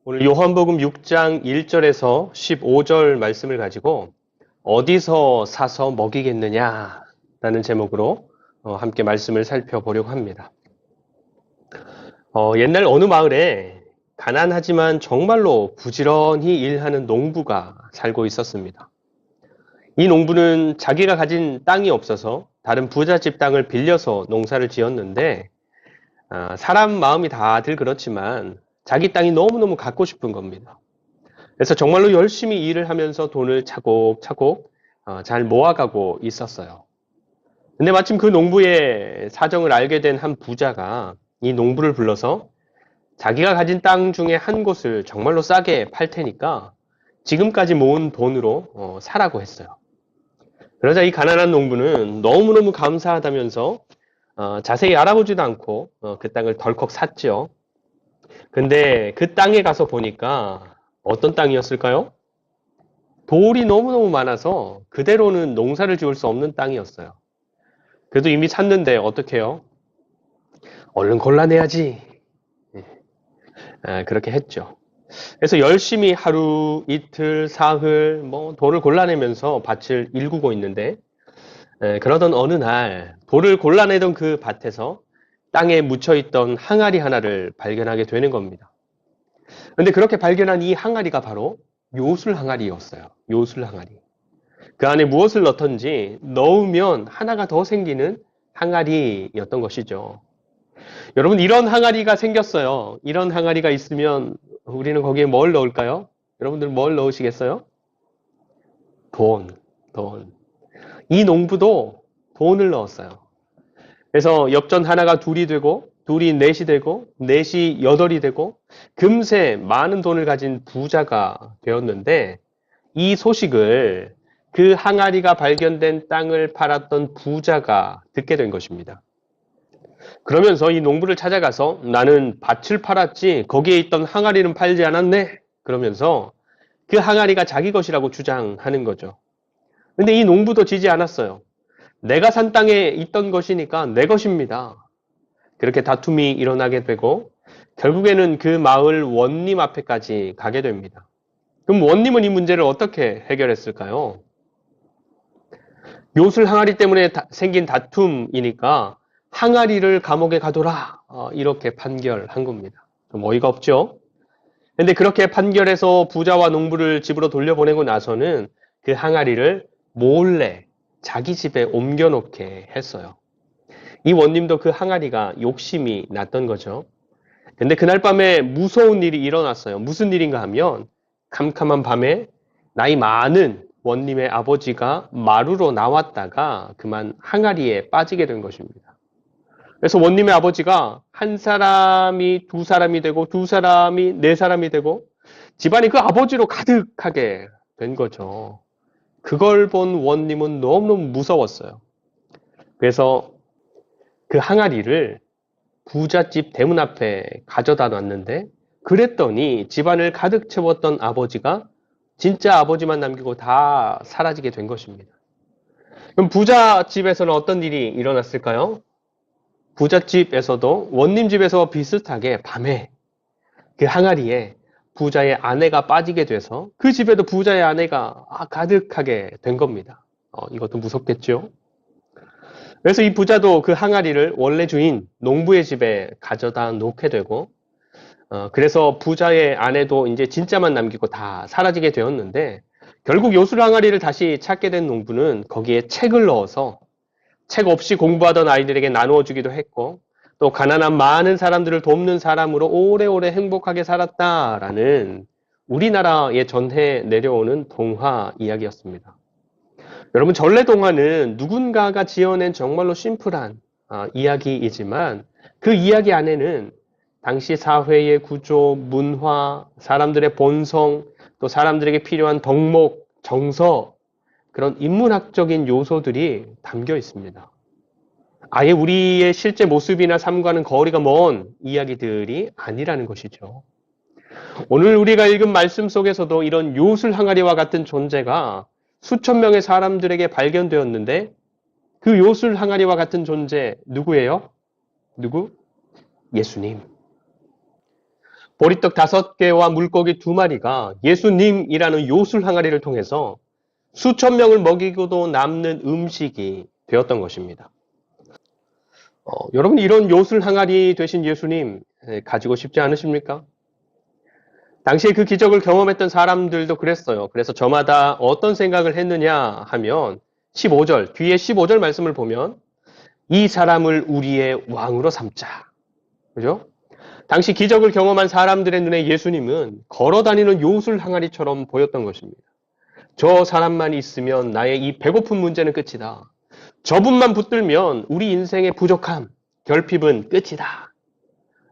오늘 요한복음 6장 1절에서 15절 말씀을 가지고 어디서 사서 먹이겠느냐라는 제목으로 함께 말씀을 살펴보려고 합니다. 옛날 어느 마을에 가난하지만 정말로 부지런히 일하는 농부가 살고 있었습니다. 이 농부는 자기가 가진 땅이 없어서 다른 부잣집 땅을 빌려서 농사를 지었는데 사람 마음이 다들 그렇지만 자기 땅이 너무너무 갖고 싶은 겁니다. 그래서 정말로 열심히 일을 하면서 돈을 차곡차곡 잘 모아가고 있었어요. 근데 마침 그 농부의 사정을 알게 된 한 부자가 이 농부를 불러서 자기가 가진 땅 중에 한 곳을 정말로 싸게 팔 테니까 지금까지 모은 돈으로 사라고 했어요. 그러자 이 가난한 농부는 너무너무 감사하다면서 자세히 알아보지도 않고 그 땅을 덜컥 샀죠. 근데 그 땅에 가서 보니까 어떤 땅이었을까요? 돌이 너무너무 많아서 그대로는 농사를 지을 수 없는 땅이었어요. 그래도 이미 샀는데 어떻게 해요? 얼른 골라내야지. 그렇게 했죠. 그래서 열심히 하루, 이틀, 사흘, 돌을 골라내면서 밭을 일구고 있는데, 그러던 어느 날 돌을 골라내던 그 밭에서 땅에 묻혀있던 항아리 하나를 발견하게 되는 겁니다. 근데 그렇게 발견한 이 항아리가 바로 요술 항아리였어요. 요술 항아리. 그 안에 무엇을 넣던지 넣으면 하나가 더 생기는 항아리였던 것이죠. 여러분, 이런 항아리가 생겼어요. 이런 항아리가 있으면 우리는 거기에 뭘 넣을까요? 여러분들 뭘 넣으시겠어요? 돈, 돈. 이 농부도 돈을 넣었어요. 그래서 엽전 하나가 둘이 되고, 둘이 넷이 되고, 넷이 여덟이 되고, 금세 많은 돈을 가진 부자가 되었는데, 이 소식을 그 항아리가 발견된 땅을 팔았던 부자가 듣게 된 것입니다. 그러면서 이 농부를 찾아가서 나는 밭을 팔았지 거기에 있던 항아리는 팔지 않았네. 그러면서 그 항아리가 자기 것이라고 주장하는 거죠. 근데 이 농부도 지지 않았어요. 내가 산 땅에 있던 것이니까 내 것입니다. 그렇게 다툼이 일어나게 되고 결국에는 그 마을 원님 앞에까지 가게 됩니다. 그럼 원님은 이 문제를 어떻게 해결했을까요? 요술 항아리 때문에 생긴 다툼이니까 항아리를 감옥에 가둬라. 이렇게 판결한 겁니다. 좀 어이가 없죠? 근데 그렇게 판결해서 부자와 농부를 집으로 돌려보내고 나서는 그 항아리를 몰래 자기 집에 옮겨놓게 했어요. 이 원님도 그 항아리가 욕심이 났던 거죠. 근데 그날 밤에 무서운 일이 일어났어요. 무슨 일인가 하면 캄캄한 밤에 나이 많은 원님의 아버지가 마루로 나왔다가 그만 항아리에 빠지게 된 것입니다. 그래서 원님의 아버지가 한 사람이 두 사람이 되고 두 사람이 네 사람이 되고 집안이 그 아버지로 가득하게 된 거죠. 그걸 본 원님은 너무너무 무서웠어요. 그래서 그 항아리를 부잣집 대문 앞에 가져다 놨는데 그랬더니 집안을 가득 채웠던 아버지가 진짜 아버지만 남기고 다 사라지게 된 것입니다. 그럼 부잣집에서는 어떤 일이 일어났을까요? 부잣집에서도 원님 집에서 비슷하게 밤에 그 항아리에 부자의 아내가 빠지게 돼서 그 집에도 부자의 아내가 가득하게 된 겁니다. 이것도 무섭겠죠? 그래서 이 부자도 그 항아리를 원래 주인 농부의 집에 가져다 놓게 되고 그래서 부자의 아내도 이제 진짜만 남기고 다 사라지게 되었는데 결국 요술 항아리를 다시 찾게 된 농부는 거기에 책을 넣어서 책 없이 공부하던 아이들에게 나누어 주기도 했고 또 가난한 많은 사람들을 돕는 사람으로 오래오래 행복하게 살았다라는 우리나라에 전해 내려오는 동화 이야기였습니다. 여러분, 전래동화는 누군가가 지어낸 정말로 심플한 이야기이지만 그 이야기 안에는 당시 사회의 구조, 문화, 사람들의 본성, 또 사람들에게 필요한 덕목, 정서, 그런 인문학적인 요소들이 담겨 있습니다. 아예 우리의 실제 모습이나 삶과는 거리가 먼 이야기들이 아니라는 것이죠. 오늘 우리가 읽은 말씀 속에서도 이런 요술 항아리와 같은 존재가 수천 명의 사람들에게 발견되었는데 그 요술 항아리와 같은 존재 누구예요? 누구? 예수님. 보리떡 5개와 물고기 2마리가 예수님이라는 요술 항아리를 통해서 수천 명을 먹이고도 남는 음식이 되었던 것입니다. 여러분 이런 요술 항아리 되신 예수님 가지고 싶지 않으십니까? 당시에 그 기적을 경험했던 사람들도 그랬어요. 그래서 저마다 어떤 생각을 했느냐 하면 15절, 뒤에 15절 말씀을 보면 이 사람을 우리의 왕으로 삼자. 그죠? 당시 기적을 경험한 사람들의 눈에 예수님은 걸어다니는 요술 항아리처럼 보였던 것입니다. 저 사람만 있으면 나의 이 배고픈 문제는 끝이다. 저분만 붙들면 우리 인생의 부족함, 결핍은 끝이다.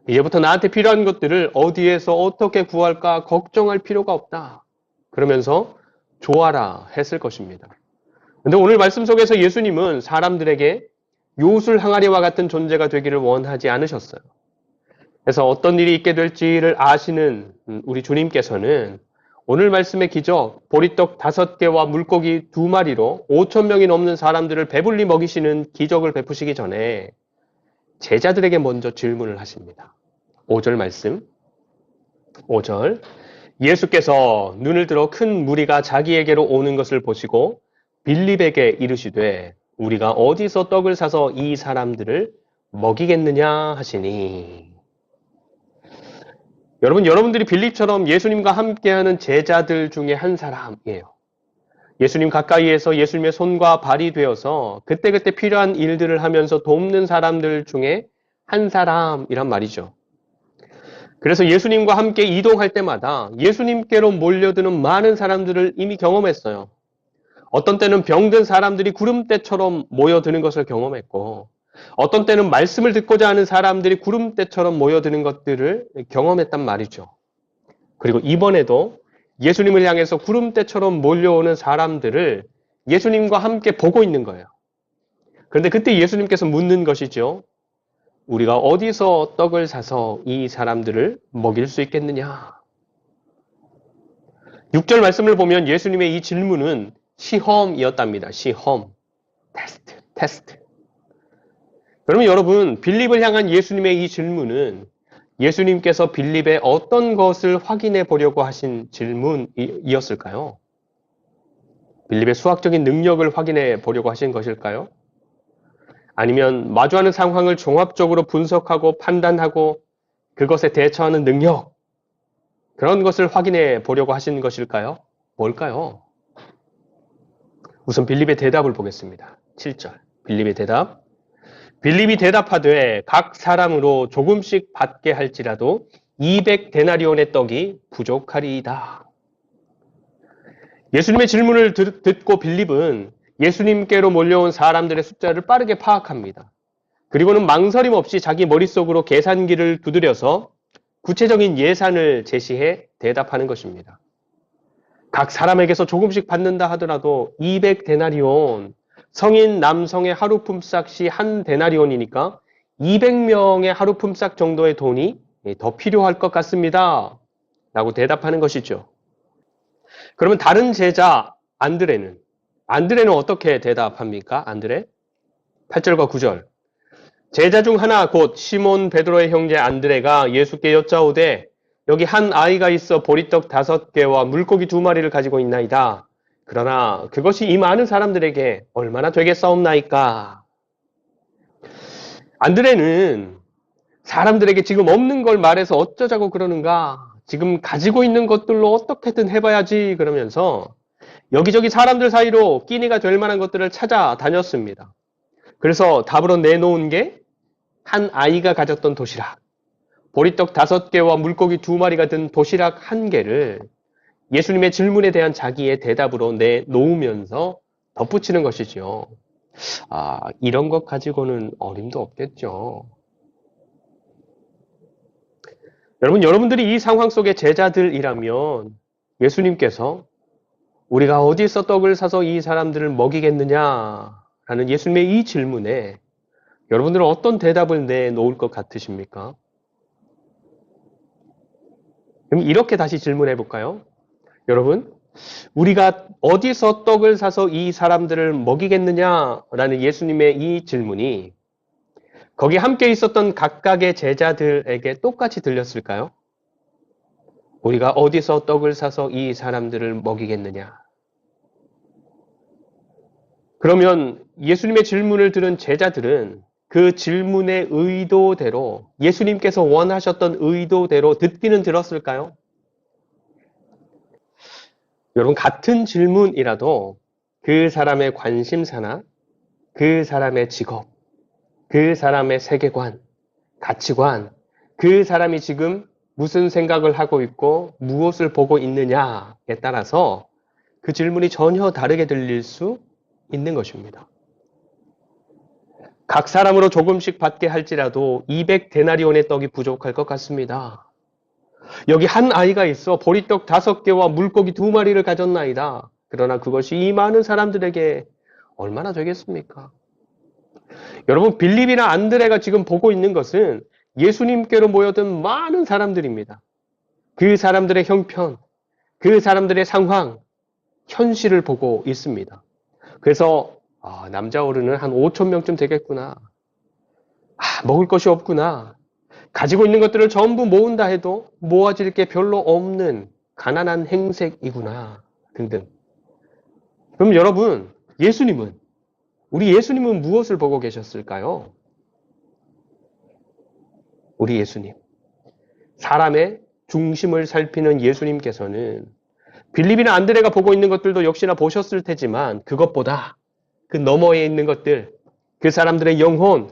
이제부터 나한테 필요한 것들을 어디에서 어떻게 구할까 걱정할 필요가 없다. 그러면서 좋아라 했을 것입니다. 근데 오늘 말씀 속에서 예수님은 사람들에게 요술 항아리와 같은 존재가 되기를 원하지 않으셨어요. 그래서 어떤 일이 있게 될지를 아시는 우리 주님께서는 오늘 말씀의 기적, 보리떡 5개와 물고기 2마리로 5천 명이 넘는 사람들을 배불리 먹이시는 기적을 베푸시기 전에 제자들에게 먼저 질문을 하십니다. 5절 말씀. 5절. 예수께서 눈을 들어 큰 무리가 자기에게로 오는 것을 보시고 빌립에게 이르시되 우리가 어디서 떡을 사서 이 사람들을 먹이겠느냐 하시니. 여러분들이 빌립처럼 예수님과 함께하는 제자들 중에 한 사람이에요. 예수님 가까이에서 예수님의 손과 발이 되어서 그때그때 필요한 일들을 하면서 돕는 사람들 중에 한 사람이란 말이죠. 그래서 예수님과 함께 이동할 때마다 예수님께로 몰려드는 많은 사람들을 이미 경험했어요. 어떤 때는 병든 사람들이 구름대처럼 모여드는 것을 경험했고 어떤 때는 말씀을 듣고자 하는 사람들이 구름대처럼 모여드는 것들을 경험했단 말이죠. 그리고 이번에도 예수님을 향해서 구름대처럼 몰려오는 사람들을 예수님과 함께 보고 있는 거예요. 그런데 그때 예수님께서 묻는 것이죠. 우리가 어디서 떡을 사서 이 사람들을 먹일 수 있겠느냐? 6절 말씀을 보면 예수님의 이 질문은 시험이었답니다. 시험. 테스트. 그러면 여러분, 빌립을 향한 예수님의 이 질문은 예수님께서 빌립의 어떤 것을 확인해 보려고 하신 질문이었을까요? 빌립의 수학적인 능력을 확인해 보려고 하신 것일까요? 아니면 마주하는 상황을 종합적으로 분석하고 판단하고 그것에 대처하는 능력, 그런 것을 확인해 보려고 하신 것일까요? 뭘까요? 우선 빌립의 대답을 보겠습니다. 7절. 빌립의 대답. 빌립이 대답하되 각 사람으로 조금씩 받게 할지라도 200데나리온의 떡이 부족하리이다. 예수님의 질문을 듣고 빌립은 예수님께로 몰려온 사람들의 숫자를 빠르게 파악합니다. 그리고는 망설임 없이 자기 머릿속으로 계산기를 두드려서 구체적인 예산을 제시해 대답하는 것입니다. 각 사람에게서 조금씩 받는다 하더라도 200데나리온, 성인 남성의 하루 품삯이 1데나리온이니까 200명의 하루 품삯 정도의 돈이 더 필요할 것 같습니다. 라고 대답하는 것이죠. 그러면 다른 제자 안드레는 어떻게 대답합니까? 안드레? 8절과 9절. 제자 중 하나 곧 시몬 베드로의 형제 안드레가 예수께 여짜오되 여기 한 아이가 있어 보리떡 5개와 물고기 2마리를 가지고 있나이다. 그러나 그것이 이 많은 사람들에게 얼마나 되겠사옵나이까? 안드레는 사람들에게 지금 없는 걸 말해서 어쩌자고 그러는가? 지금 가지고 있는 것들로 어떻게든 해봐야지 그러면서 여기저기 사람들 사이로 끼니가 될 만한 것들을 찾아다녔습니다. 그래서 답으로 내놓은 게 한 아이가 가졌던 도시락, 보리떡 5개와 물고기 2마리가 든 도시락 1개를 예수님의 질문에 대한 자기의 대답으로 내놓으면서 덧붙이는 것이죠. 이런 것 가지고는 어림도 없겠죠. 여러분들이 이 상황 속의 제자들이라면 예수님께서 우리가 어디서 떡을 사서 이 사람들을 먹이겠느냐라는 예수님의 이 질문에 여러분들은 어떤 대답을 내놓을 것 같으십니까? 그럼 이렇게 다시 질문해 볼까요? 여러분, 우리가 어디서 떡을 사서 이 사람들을 먹이겠느냐라는 예수님의 이 질문이 거기 함께 있었던 각각의 제자들에게 똑같이 들렸을까요? 우리가 어디서 떡을 사서 이 사람들을 먹이겠느냐? 그러면 예수님의 질문을 들은 제자들은 그 질문의 의도대로, 예수님께서 원하셨던 의도대로 듣기는 들었을까요? 여러분, 같은 질문이라도 그 사람의 관심사나 그 사람의 직업, 그 사람의 세계관, 가치관, 그 사람이 지금 무슨 생각을 하고 있고 무엇을 보고 있느냐에 따라서 그 질문이 전혀 다르게 들릴 수 있는 것입니다. 각 사람으로 조금씩 받게 할지라도 200데나리온의 떡이 부족할 것 같습니다. 여기 한 아이가 있어 보리떡 5개와 물고기 2마리를 가졌나이다. 그러나 그것이 이 많은 사람들에게 얼마나 되겠습니까? 여러분, 빌립이나 안드레가 지금 보고 있는 것은 예수님께로 모여든 많은 사람들입니다. 그 사람들의 형편, 그 사람들의 상황, 현실을 보고 있습니다. 그래서 남자 어른은 한 5천 명쯤 되겠구나. 먹을 것이 없구나. 가지고 있는 것들을 전부 모은다 해도 모아질 게 별로 없는 가난한 행색이구나. 등등. 그럼 여러분, 우리 예수님은 무엇을 보고 계셨을까요? 우리 예수님. 사람의 중심을 살피는 예수님께서는 빌립이나 안드레가 보고 있는 것들도 역시나 보셨을 테지만 그것보다 그 너머에 있는 것들, 그 사람들의 영혼,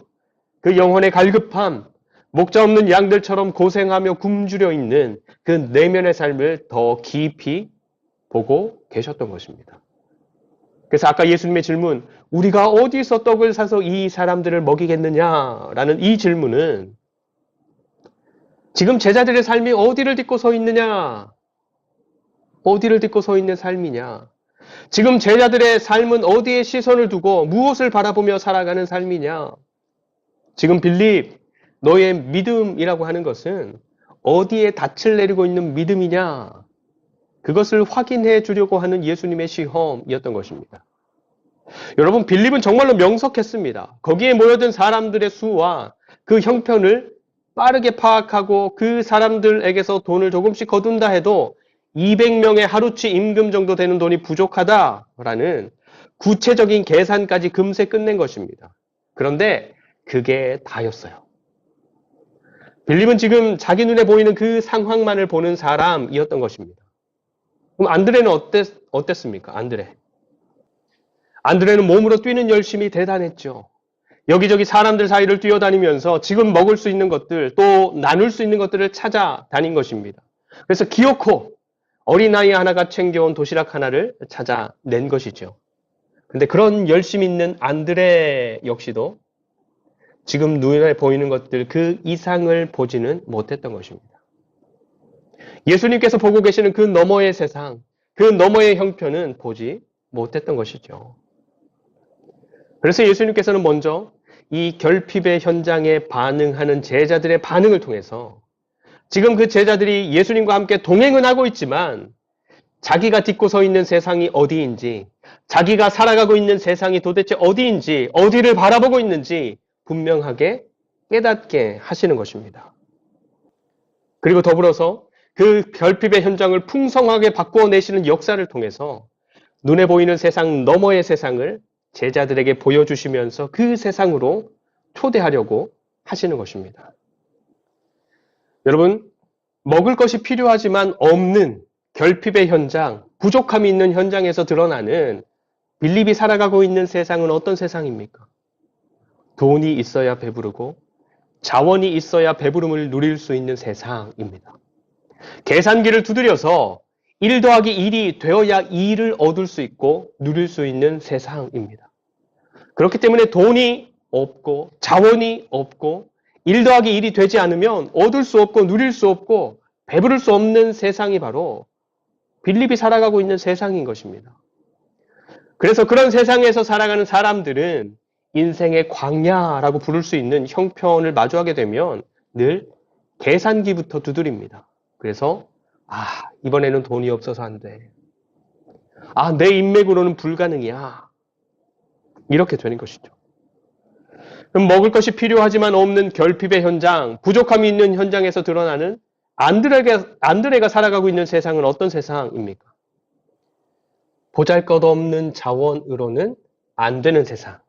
그 영혼의 갈급함, 목자 없는 양들처럼 고생하며 굶주려 있는 그 내면의 삶을 더 깊이 보고 계셨던 것입니다. 그래서 아까 예수님의 질문, 우리가 어디서 떡을 사서 이 사람들을 먹이겠느냐라는 이 질문은 지금 제자들의 삶이 어디를 딛고 서 있느냐? 어디를 딛고 서 있는 삶이냐? 지금 제자들의 삶은 어디에 시선을 두고 무엇을 바라보며 살아가는 삶이냐? 지금 빌립, 너의 믿음이라고 하는 것은 어디에 닻을 내리고 있는 믿음이냐? 그것을 확인해 주려고 하는 예수님의 시험이었던 것입니다. 여러분, 빌립은 정말로 명석했습니다. 거기에 모여든 사람들의 수와 그 형편을 빠르게 파악하고 그 사람들에게서 돈을 조금씩 거둔다 해도 200명의 하루치 임금 정도 되는 돈이 부족하다라는 구체적인 계산까지 금세 끝낸 것입니다. 그런데 그게 다였어요. 빌립은 지금 자기 눈에 보이는 그 상황만을 보는 사람이었던 것입니다. 그럼 안드레는 어땠습니까? 안드레는 몸으로 뛰는 열심이 대단했죠. 여기저기 사람들 사이를 뛰어다니면서 지금 먹을 수 있는 것들, 또 나눌 수 있는 것들을 찾아다닌 것입니다. 그래서 기어코 어린아이 하나가 챙겨온 도시락 하나를 찾아낸 것이죠. 근데 그런 열심 있는 안드레 역시도 지금 눈에 보이는 것들 그 이상을 보지는 못했던 것입니다. 예수님께서 보고 계시는 그 너머의 세상, 그 너머의 형편은 보지 못했던 것이죠. 그래서 예수님께서는 먼저 이 결핍의 현장에 반응하는 제자들의 반응을 통해서 지금 그 제자들이 예수님과 함께 동행은 하고 있지만 자기가 딛고 서 있는 세상이 어디인지, 자기가 살아가고 있는 세상이 도대체 어디인지, 어디를 바라보고 있는지 분명하게 깨닫게 하시는 것입니다. 그리고 더불어서 그 결핍의 현장을 풍성하게 바꾸어내시는 역사를 통해서 눈에 보이는 세상 너머의 세상을 제자들에게 보여주시면서 그 세상으로 초대하려고 하시는 것입니다. 여러분, 먹을 것이 필요하지만 없는 결핍의 현장, 부족함이 있는 현장에서 드러나는 빌립이 살아가고 있는 세상은 어떤 세상입니까? 돈이 있어야 배부르고 자원이 있어야 배부름을 누릴 수 있는 세상입니다. 계산기를 두드려서 1 더하기 1이 되어야 2를 얻을 수 있고 누릴 수 있는 세상입니다. 그렇기 때문에 돈이 없고 자원이 없고 1 더하기 1이 되지 않으면 얻을 수 없고 누릴 수 없고 배부를 수 없는 세상이 바로 빌립이 살아가고 있는 세상인 것입니다. 그래서 그런 세상에서 살아가는 사람들은 인생의 광야라고 부를 수 있는 형편을 마주하게 되면 늘 계산기부터 두드립니다. 그래서 이번에는 돈이 없어서 안 돼. 내 인맥으로는 불가능이야. 이렇게 되는 것이죠. 그럼 먹을 것이 필요하지만 없는 결핍의 현장, 부족함이 있는 현장에서 드러나는 안드레가 살아가고 있는 세상은 어떤 세상입니까? 보잘것없는 자원으로는 안 되는 세상.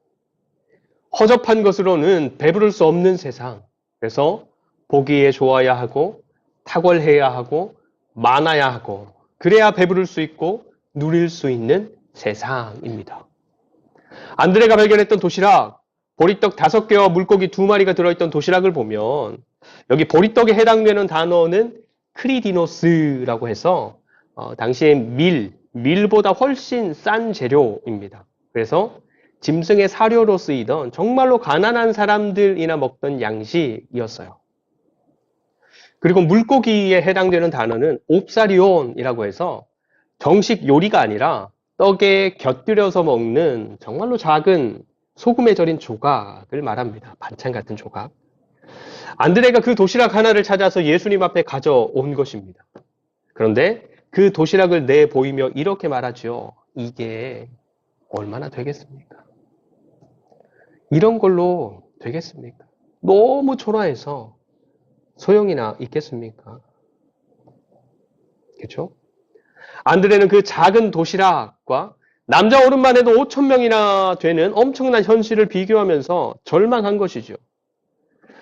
허접한 것으로는 배부를 수 없는 세상. 그래서 보기에 좋아야 하고, 탁월해야 하고, 많아야 하고, 그래야 배부를 수 있고, 누릴 수 있는 세상입니다. 안드레가 발견했던 도시락, 보리떡 5개와 물고기 2마리가 들어있던 도시락을 보면, 여기 보리떡에 해당되는 단어는 크리디노스라고 해서, 당시에 밀보다 훨씬 싼 재료입니다. 그래서 짐승의 사료로 쓰이던 정말로 가난한 사람들이나 먹던 양식이었어요. 그리고 물고기에 해당되는 단어는 옵사리온이라고 해서 정식 요리가 아니라 떡에 곁들여서 먹는 정말로 작은 소금에 절인 조각을 말합니다. 반찬 같은 조각. 안드레가 그 도시락 하나를 찾아서 예수님 앞에 가져온 것입니다. 그런데 그 도시락을 내보이며 이렇게 말하죠. 이게 얼마나 되겠습니까? 이런 걸로 되겠습니까? 너무 초라해서 소용이나 있겠습니까? 그렇죠? 안드레는 그 작은 도시락과 남자 어른만 해도 5,000명이나 되는 엄청난 현실을 비교하면서 절망한 것이죠.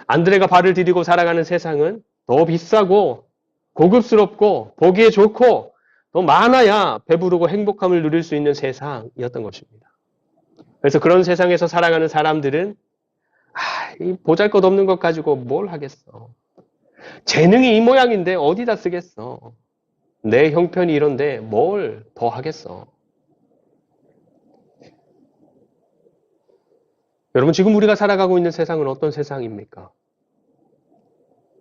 안드레가 발을 디디고 살아가는 세상은 더 비싸고 고급스럽고 보기에 좋고 더 많아야 배부르고 행복함을 누릴 수 있는 세상이었던 것입니다. 그래서 그런 세상에서 살아가는 사람들은 이 보잘것없는 것 가지고 뭘 하겠어. 재능이 이 모양인데 어디다 쓰겠어. 내 형편이 이런데 뭘 더 하겠어. 여러분 지금 우리가 살아가고 있는 세상은 어떤 세상입니까?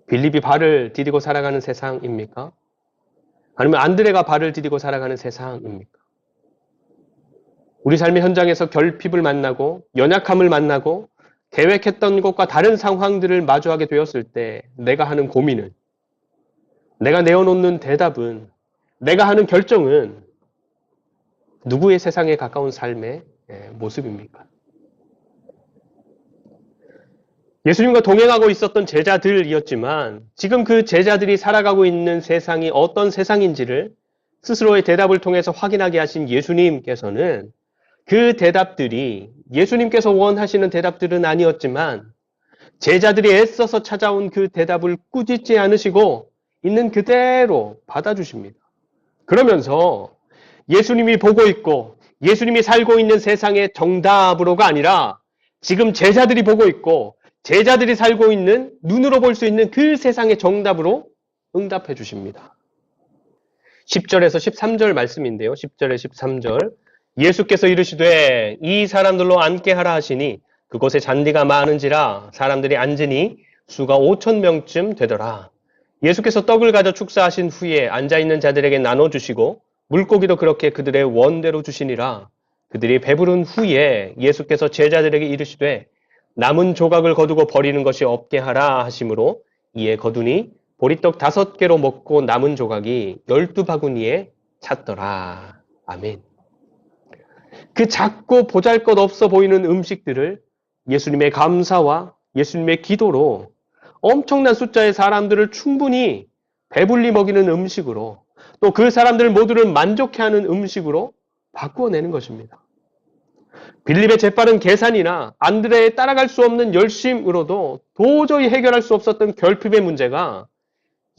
빌립이 발을 디디고 살아가는 세상입니까? 아니면 안드레가 발을 디디고 살아가는 세상입니까? 우리 삶의 현장에서 결핍을 만나고 연약함을 만나고 계획했던 것과 다른 상황들을 마주하게 되었을 때 내가 하는 고민은, 내가 내어놓는 대답은, 내가 하는 결정은 누구의 세상에 가까운 삶의 모습입니까? 예수님과 동행하고 있었던 제자들이었지만 지금 그 제자들이 살아가고 있는 세상이 어떤 세상인지를 스스로의 대답을 통해서 확인하게 하신 예수님께서는 그 대답들이 예수님께서 원하시는 대답들은 아니었지만 제자들이 애써서 찾아온 그 대답을 꾸짖지 않으시고 있는 그대로 받아주십니다. 그러면서 예수님이 보고 있고 예수님이 살고 있는 세상의 정답으로가 아니라 지금 제자들이 보고 있고 제자들이 살고 있는 눈으로 볼 수 있는 그 세상의 정답으로 응답해 주십니다. 10절에서 13절 말씀인데요. 10절에 13절 예수께서 이르시되 이 사람들로 앉게 하라 하시니 그곳에 잔디가 많은지라 사람들이 앉으니 수가 5,000명쯤 되더라. 예수께서 떡을 가져 축사하신 후에 앉아있는 자들에게 나눠주시고 물고기도 그렇게 그들의 원대로 주시니라. 그들이 배부른 후에 예수께서 제자들에게 이르시되 남은 조각을 거두고 버리는 것이 없게 하라 하심으로 이에 거두니 보리떡 5개로 먹고 남은 조각이 12바구니에 찼더라. 아멘. 그 작고 보잘것없어 보이는 음식들을 예수님의 감사와 예수님의 기도로 엄청난 숫자의 사람들을 충분히 배불리 먹이는 음식으로 또 그 사람들 모두를 만족해 하는 음식으로 바꾸어내는 것입니다. 빌립의 재빠른 계산이나 안드레의 따라갈 수 없는 열심으로도 도저히 해결할 수 없었던 결핍의 문제가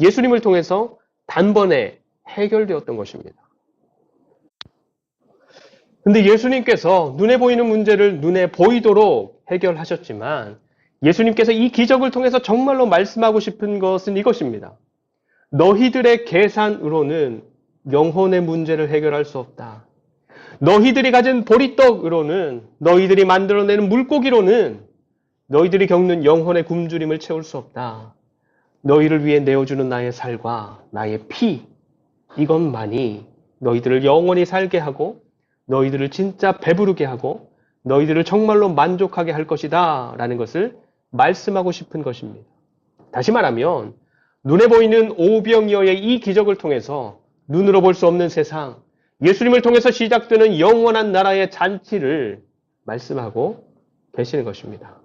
예수님을 통해서 단번에 해결되었던 것입니다. 근데 예수님께서 눈에 보이는 문제를 눈에 보이도록 해결하셨지만 예수님께서 이 기적을 통해서 정말로 말씀하고 싶은 것은 이것입니다. 너희들의 계산으로는 영혼의 문제를 해결할 수 없다. 너희들이 가진 보리떡으로는, 너희들이 만들어내는 물고기로는 너희들이 겪는 영혼의 굶주림을 채울 수 없다. 너희를 위해 내어주는 나의 살과 나의 피, 이것만이 너희들을 영원히 살게 하고 너희들을 진짜 배부르게 하고 너희들을 정말로 만족하게 할 것이다 라는 것을 말씀하고 싶은 것입니다. 다시 말하면 눈에 보이는 오병이어의 이 기적을 통해서 눈으로 볼 수 없는 세상, 예수님을 통해서 시작되는 영원한 나라의 잔치를 말씀하고 계시는 것입니다.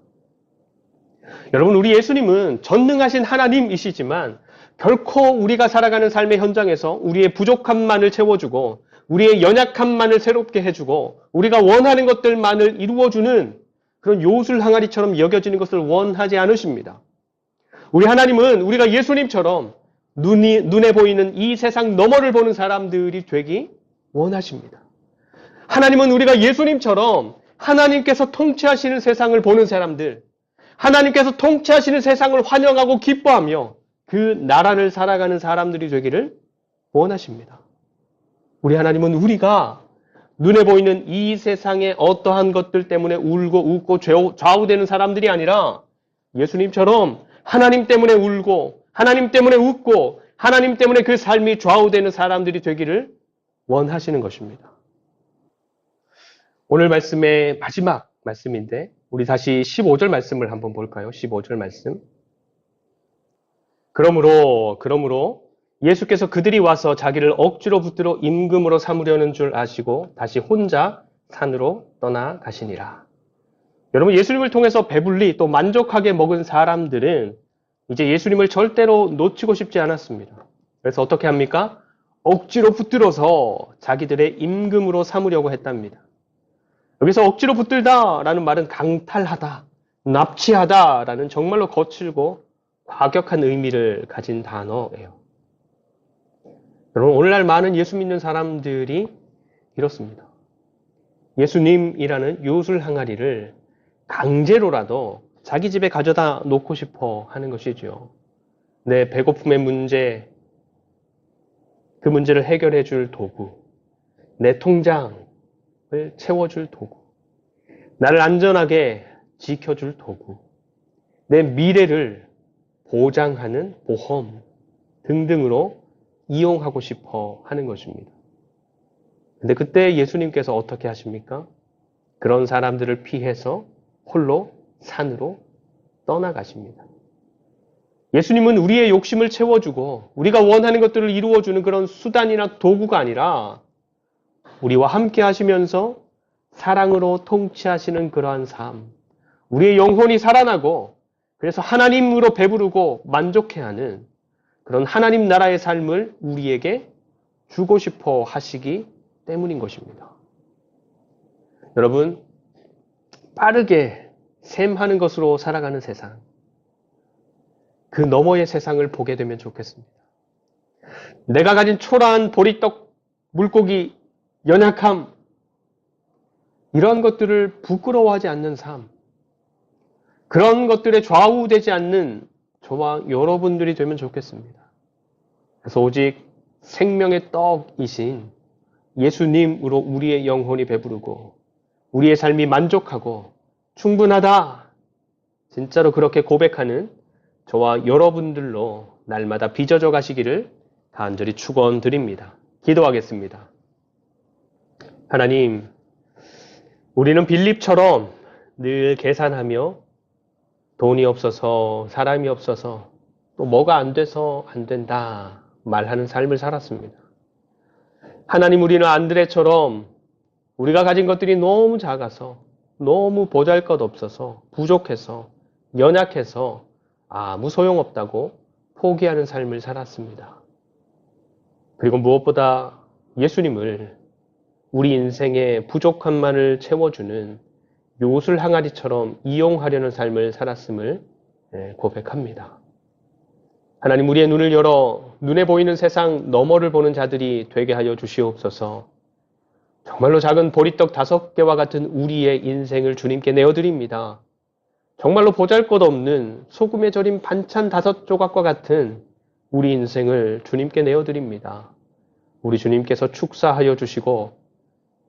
여러분, 우리 예수님은 전능하신 하나님이시지만 결코 우리가 살아가는 삶의 현장에서 우리의 부족함만을 채워주고 우리의 연약함만을 새롭게 해주고 우리가 원하는 것들만을 이루어주는 그런 요술 항아리처럼 여겨지는 것을 원하지 않으십니다. 우리 하나님은 우리가 예수님처럼 눈에 보이는 이 세상 너머를 보는 사람들이 되기 원하십니다. 하나님은 우리가 예수님처럼 하나님께서 통치하시는 세상을 보는 사람들, 하나님께서 통치하시는 세상을 환영하고 기뻐하며 그 나라를 살아가는 사람들이 되기를 원하십니다. 우리 하나님은 우리가 눈에 보이는 이 세상의 어떠한 것들 때문에 울고 웃고 좌우되는 사람들이 아니라 예수님처럼 하나님 때문에 울고 하나님 때문에 웃고 하나님 때문에 그 삶이 좌우되는 사람들이 되기를 원하시는 것입니다. 오늘 말씀의 마지막 말씀인데 우리 다시 15절 말씀을 한번 볼까요? 15절 말씀. 그러므로 예수께서 그들이 와서 자기를 억지로 붙들어 임금으로 삼으려는 줄 아시고 다시 혼자 산으로 떠나가시니라. 여러분, 예수님을 통해서 배불리 또 만족하게 먹은 사람들은 이제 예수님을 절대로 놓치고 싶지 않았습니다. 그래서 어떻게 합니까? 억지로 붙들어서 자기들의 임금으로 삼으려고 했답니다. 여기서 억지로 붙들다라는 말은 강탈하다, 납치하다라는 정말로 거칠고 과격한 의미를 가진 단어예요. 여러분, 오늘날 많은 예수 믿는 사람들이 이렇습니다. 예수님이라는 요술 항아리를 강제로라도 자기 집에 가져다 놓고 싶어 하는 것이죠. 내 배고픔의 문제, 그 문제를 해결해 줄 도구, 내 통장을 채워줄 도구, 나를 안전하게 지켜줄 도구, 내 미래를 보장하는 보험 등등으로 이용하고 싶어 하는 것입니다. 근데 그때 예수님께서 어떻게 하십니까? 그런 사람들을 피해서 홀로 산으로 떠나가십니다. 예수님은 우리의 욕심을 채워주고 우리가 원하는 것들을 이루어주는 그런 수단이나 도구가 아니라 우리와 함께 하시면서 사랑으로 통치하시는 그러한 삶, 우리의 영혼이 살아나고 그래서 하나님으로 배부르고 만족해하는 그런 하나님 나라의 삶을 우리에게 주고 싶어 하시기 때문인 것입니다. 여러분, 빠르게 샘하는 것으로 살아가는 세상, 그 너머의 세상을 보게 되면 좋겠습니다. 내가 가진 초라한 보리떡, 물고기, 연약함, 이런 것들을 부끄러워하지 않는 삶, 그런 것들에 좌우되지 않는 저와 여러분들이 되면 좋겠습니다. 그래서 오직 생명의 떡이신 예수님으로 우리의 영혼이 배부르고 우리의 삶이 만족하고 충분하다, 진짜로 그렇게 고백하는 저와 여러분들로 날마다 빚어져 가시기를 간절히 축원드립니다. 기도하겠습니다. 하나님, 우리는 빌립처럼 늘 계산하며 돈이 없어서, 사람이 없어서, 또 뭐가 안 돼서 안 된다 말하는 삶을 살았습니다. 하나님, 우리는 안드레처럼 우리가 가진 것들이 너무 작아서, 너무 보잘것없어서, 부족해서, 연약해서 아무 소용없다고 포기하는 삶을 살았습니다. 그리고 무엇보다 예수님을 우리 인생의 부족함만을 채워주는 요술 항아리처럼 이용하려는 삶을 살았음을 고백합니다. 하나님, 우리의 눈을 열어 눈에 보이는 세상 너머를 보는 자들이 되게 하여 주시옵소서. 정말로 작은 보리떡 5개와 같은 우리의 인생을 주님께 내어드립니다. 정말로 보잘것없는 소금에 절인 반찬 5조각과 같은 우리 인생을 주님께 내어드립니다. 우리 주님께서 축사하여 주시고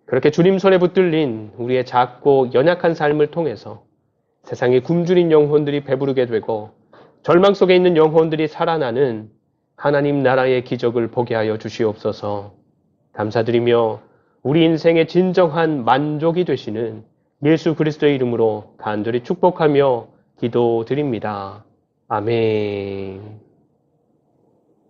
그렇게 주님 손에 붙들린 우리의 작고 연약한 삶을 통해서 세상에 굶주린 영혼들이 배부르게 되고 절망 속에 있는 영혼들이 살아나는 하나님 나라의 기적을 보게 하여 주시옵소서. 감사드리며 우리 인생의 진정한 만족이 되시는 예수 그리스도의 이름으로 간절히 축복하며 기도드립니다. 아멘.